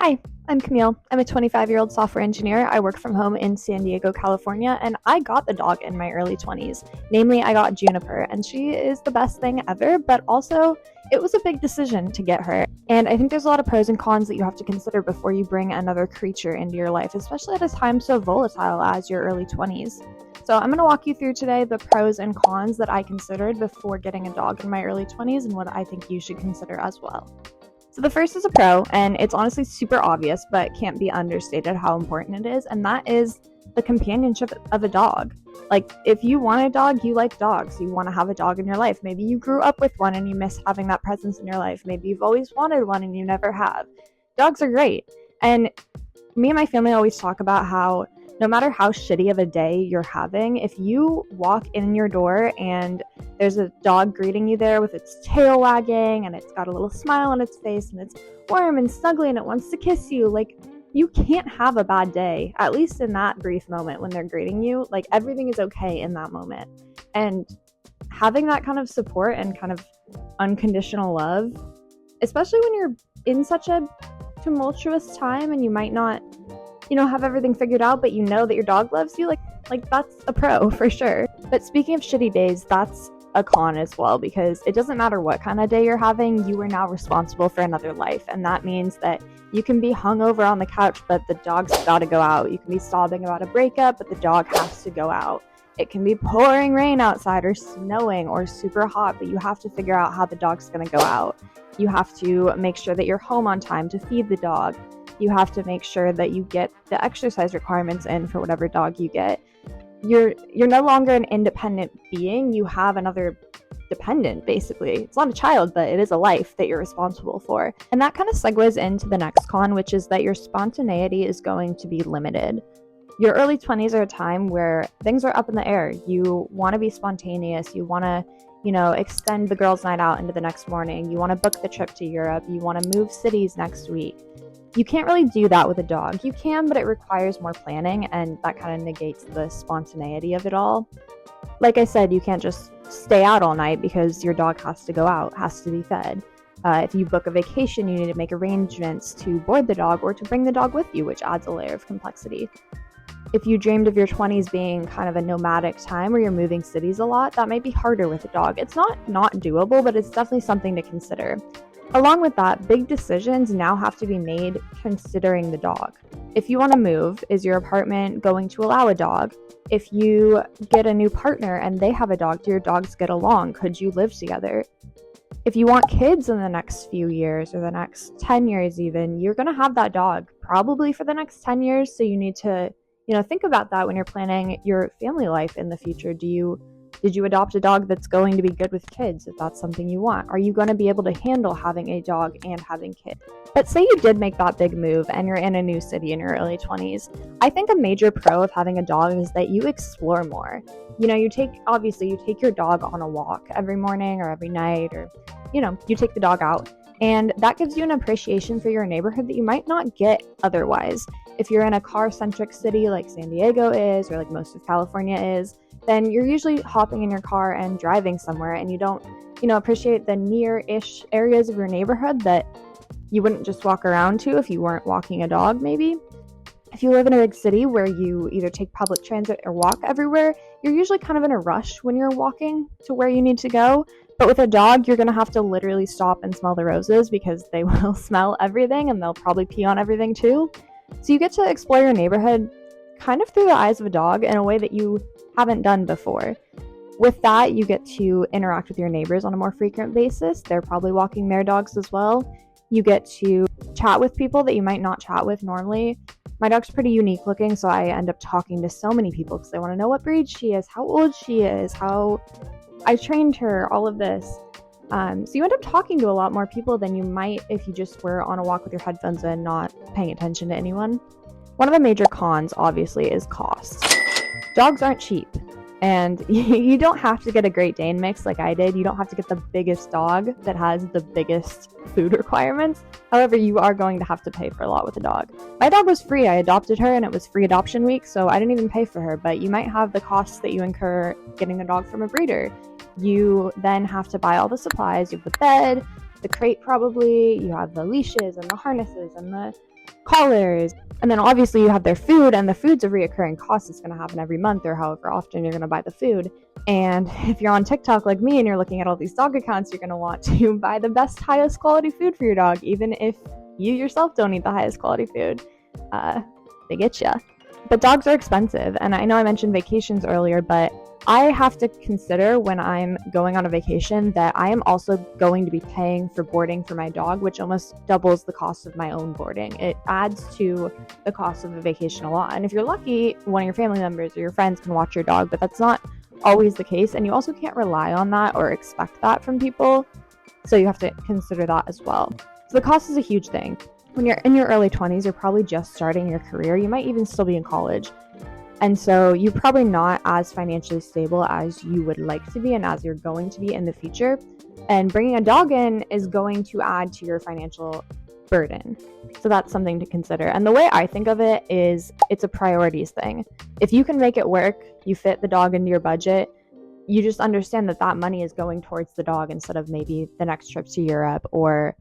Hi, I'm Camille. I'm a 25-year-old software engineer. I work from home in San Diego, California, and I got the dog in my early 20s. Namely, I got Juniper, and she is the best thing ever, but also it was a big decision to get her. And I think there's a lot of pros and cons that you have to consider before you bring another creature into your life, especially at a time so volatile as your early 20s. So I'm going to walk you through today the pros and cons that I considered before getting a dog in my early 20s and what I think you should consider as well. So the first is a pro, and it's honestly super obvious, but can't be understated how important it is, and that is the companionship of a dog. Like, if you want a dog, you like dogs. You want to have a dog in your life. Maybe you grew up with one and you miss having that presence in your life. Maybe you've always wanted one and you never have. Dogs are great. And me and my family always talk about how no matter how shitty of a day you're having, if you walk in your door and there's a dog greeting you there with its tail wagging and it's got a little smile on its face and it's warm and snuggly and it wants to kiss you, like, you can't have a bad day, at least in that brief moment when they're greeting you. Like, everything is okay in that moment. And having that kind of support and kind of unconditional love, especially when you're in such a tumultuous time and you might not have everything figured out, but you know that your dog loves you, like that's a pro for sure. But speaking of shitty days, that's a con as well, because it doesn't matter what kind of day you're having, you are now responsible for another life. And that means that you can be hungover on the couch, but the dog's gotta go out. You can be sobbing about a breakup, but the dog has to go out. It can be pouring rain outside or snowing or super hot, but you have to figure out how the dog's gonna go out. You have to make sure that you're home on time to feed the dog. You have to make sure that you get the exercise requirements in for whatever dog you get. You're no longer an independent being. You have another dependent, basically. It's not a child, but it is a life that you're responsible for. And that kind of segues into the next con, which is that your spontaneity is going to be limited. Your early 20s are a time where things are up in the air. You want to be spontaneous. You want to extend the girls' night out into the next morning. You want to book the trip to Europe. You want to move cities next week. You can't really do that with a dog. You can, but it requires more planning, and that kind of negates the spontaneity of it all. Like I said, you can't just stay out all night because your dog has to go out, has to be fed. If you book a vacation, you need to make arrangements to board the dog or to bring the dog with you, which adds a layer of complexity. If you dreamed of your 20s being kind of a nomadic time where you're moving cities a lot, that might be harder with a dog. It's not doable, but it's definitely something to consider. Along with that, big decisions now have to be made considering the dog. If you want to move, is your apartment going to allow a dog? If you get a new partner and they have a dog, do your dogs get along? Could you live together? If you want kids in the next few years or the next 10 years even, you're going to have that dog probably for the next 10 years. So you need to, think about that when you're planning your family life in the future. Did you adopt a dog that's going to be good with kids if that's something you want? Are you going to be able to handle having a dog and having kids? But say you did make that big move and you're in a new city in your early 20s. I think a major pro of having a dog is that you explore more. You take your dog on a walk every morning or every night, or, you take the dog out. And that gives you an appreciation for your neighborhood that you might not get otherwise. If you're in a car-centric city like San Diego is, or like most of California is, then you're usually hopping in your car and driving somewhere, and you don't, appreciate the near-ish areas of your neighborhood that you wouldn't just walk around to if you weren't walking a dog, maybe. If you live in a big city where you either take public transit or walk everywhere, you're usually kind of in a rush when you're walking to where you need to go. But with a dog, you're going to have to literally stop and smell the roses because they will smell everything and they'll probably pee on everything too. So you get to explore your neighborhood kind of through the eyes of a dog in a way that you haven't done before. With that, you get to interact with your neighbors on a more frequent basis. They're probably walking their dogs as well. You get to chat with people that you might not chat with normally. My dog's pretty unique looking, so I end up talking to so many people because they want to know what breed she is, how old she is, how I trained her, all of this. So you end up talking to a lot more people than you might if you just were on a walk with your headphones and not paying attention to anyone. One of the major cons, obviously, is cost. Dogs aren't cheap, and you don't have to get a Great Dane mix like I did. You don't have to get the biggest dog that has the biggest food requirements. However, you are going to have to pay for a lot with a dog. My dog was free. I adopted her, and it was free adoption week, so I didn't even pay for her, but you might have the costs that you incur getting a dog from a breeder. You then have to buy all the supplies. You have the bed, the crate probably, you have the leashes and the harnesses and the collars. And then obviously you have their food, and the food's a reoccurring cost. It's going to happen every month or however often you're going to buy the food. And if you're on TikTok like me and you're looking at all these dog accounts, you're going to want to buy the best, highest quality food for your dog, even if you yourself don't eat the highest quality food. They get you. But dogs are expensive. And I know I mentioned vacations earlier, but I have to consider when I'm going on a vacation that I am also going to be paying for boarding for my dog, which almost doubles the cost of my own boarding. It adds to the cost of a vacation a lot. And if you're lucky, one of your family members or your friends can watch your dog, but that's not always the case. And you also can't rely on that or expect that from people. So you have to consider that as well. So the cost is a huge thing. When you're in your early 20s, you're probably just starting your career. You might even still be in college. And so you're probably not as financially stable as you would like to be and as you're going to be in the future. And bringing a dog in is going to add to your financial burden. So that's something to consider. And the way I think of it is it's a priorities thing. If you can make it work, you fit the dog into your budget, you just understand that that money is going towards the dog instead of maybe the next trip to Europe or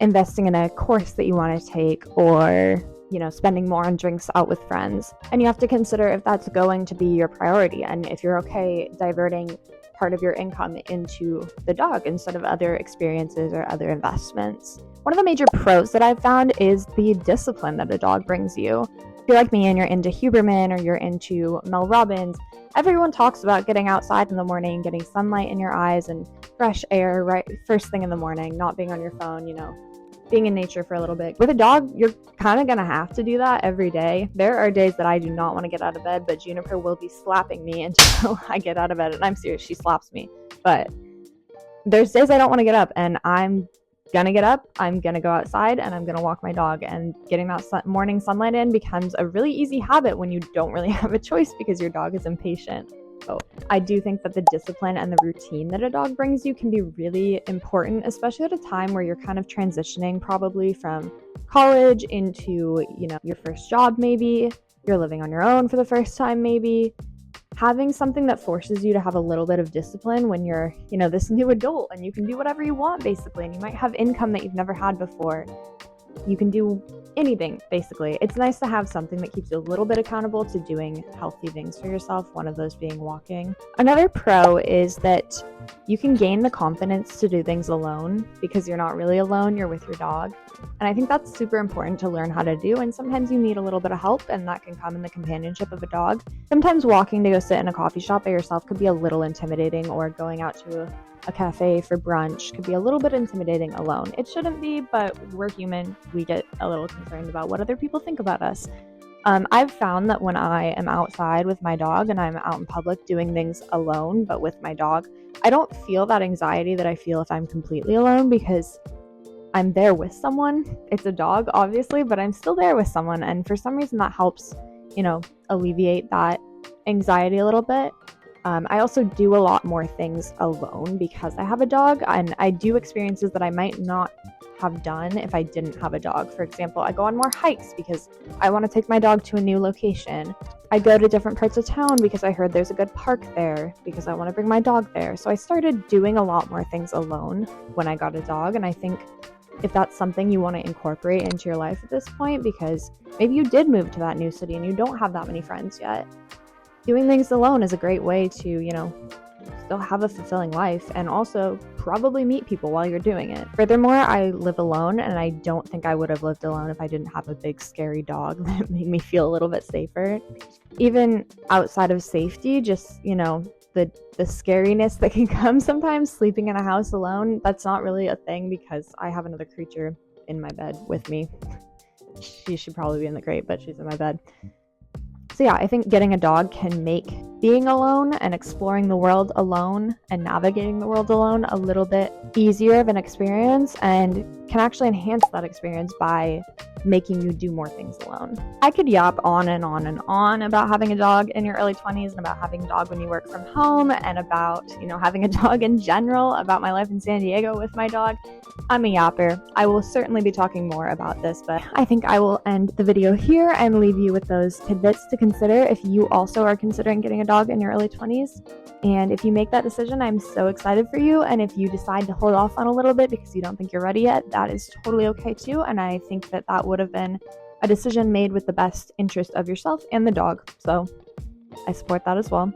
investing in a course that you want to take or, spending more on drinks out with friends. And you have to consider if that's going to be your priority and if you're okay diverting part of your income into the dog instead of other experiences or other investments. One of the major pros that I've found is the discipline that a dog brings you. If you're like me and you're into Huberman or you're into Mel Robbins, everyone talks about getting outside in the morning, getting sunlight in your eyes and fresh air right first thing in the morning, not being on your phone, being in nature for a little bit. With a dog, you're kind of going to have to do that every day. There are days that I do not want to get out of bed, but Juniper will be slapping me until I get out of bed. And I'm serious, she slaps me. But there's days I don't want to get up, and I'm going to get up, I'm going to go outside, and I'm going to walk my dog. And getting that morning sunlight in becomes a really easy habit when you don't really have a choice because your dog is impatient. So I do think that the discipline and the routine that a dog brings you can be really important, especially at a time where you're kind of transitioning probably from college into, your first job maybe, you're living on your own for the first time maybe. Having something that forces you to have a little bit of discipline when you're, this new adult and you can do whatever you want basically, and you might have income that you've never had before. You can do anything, basically. It's nice to have something that keeps you a little bit accountable to doing healthy things for yourself, one of those being walking. Another pro is that you can gain the confidence to do things alone because you're not really alone, you're with your dog. And I think that's super important to learn how to do, and sometimes you need a little bit of help, and that can come in the companionship of a dog. Sometimes walking to go sit in a coffee shop by yourself could be a little intimidating, or going out to a cafe for brunch could be a little bit intimidating alone. It shouldn't be, but we're human. We get a little concerned about what other people think about us. I've found that when I am outside with my dog and I'm out in public doing things alone, but with my dog, I don't feel that anxiety that I feel if I'm completely alone because I'm there with someone. It's a dog, obviously, but I'm still there with someone. And for some reason that helps, alleviate that anxiety a little bit. I also do a lot more things alone because I have a dog, and I do experiences that I might not have done if I didn't have a dog. For example, I go on more hikes because I want to take my dog to a new location. I go to different parts of town because I heard there's a good park there because I want to bring my dog there. So I started doing a lot more things alone when I got a dog, and I think if that's something you want to incorporate into your life at this point, because maybe you did move to that new city and you don't have that many friends yet, doing things alone is a great way to, still have a fulfilling life and also probably meet people while you're doing it. Furthermore, I live alone, and I don't think I would have lived alone if I didn't have a big scary dog that made me feel a little bit safer. Even outside of safety, just, the scariness that can come sometimes sleeping in a house alone, that's not really a thing because I have another creature in my bed with me. She should probably be in the crate, but she's in my bed. So yeah, I think getting a dog can make being alone and exploring the world alone and navigating the world alone a little bit easier of an experience, and can actually enhance that experience by making you do more things alone. I could yap on and on and on about having a dog in your early 20s and about having a dog when you work from home and about, having a dog in general, about my life in San Diego with my dog. I'm a yapper. I will certainly be talking more about this, but I think I will end the video here and leave you with those tidbits to consider if you also are considering getting a dog in your early 20s. And if you make that decision, I'm so excited for you. And if you decide to hold off on a little bit because you don't think you're ready yet, that is totally okay too. And I think that that would have been a decision made with the best interest of yourself and the dog. So I support that as well.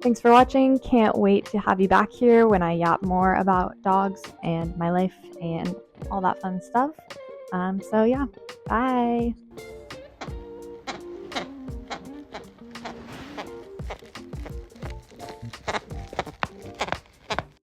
Thanks for watching. Can't wait to have you back here when I yap more about dogs and my life and all that fun stuff. So yeah, bye.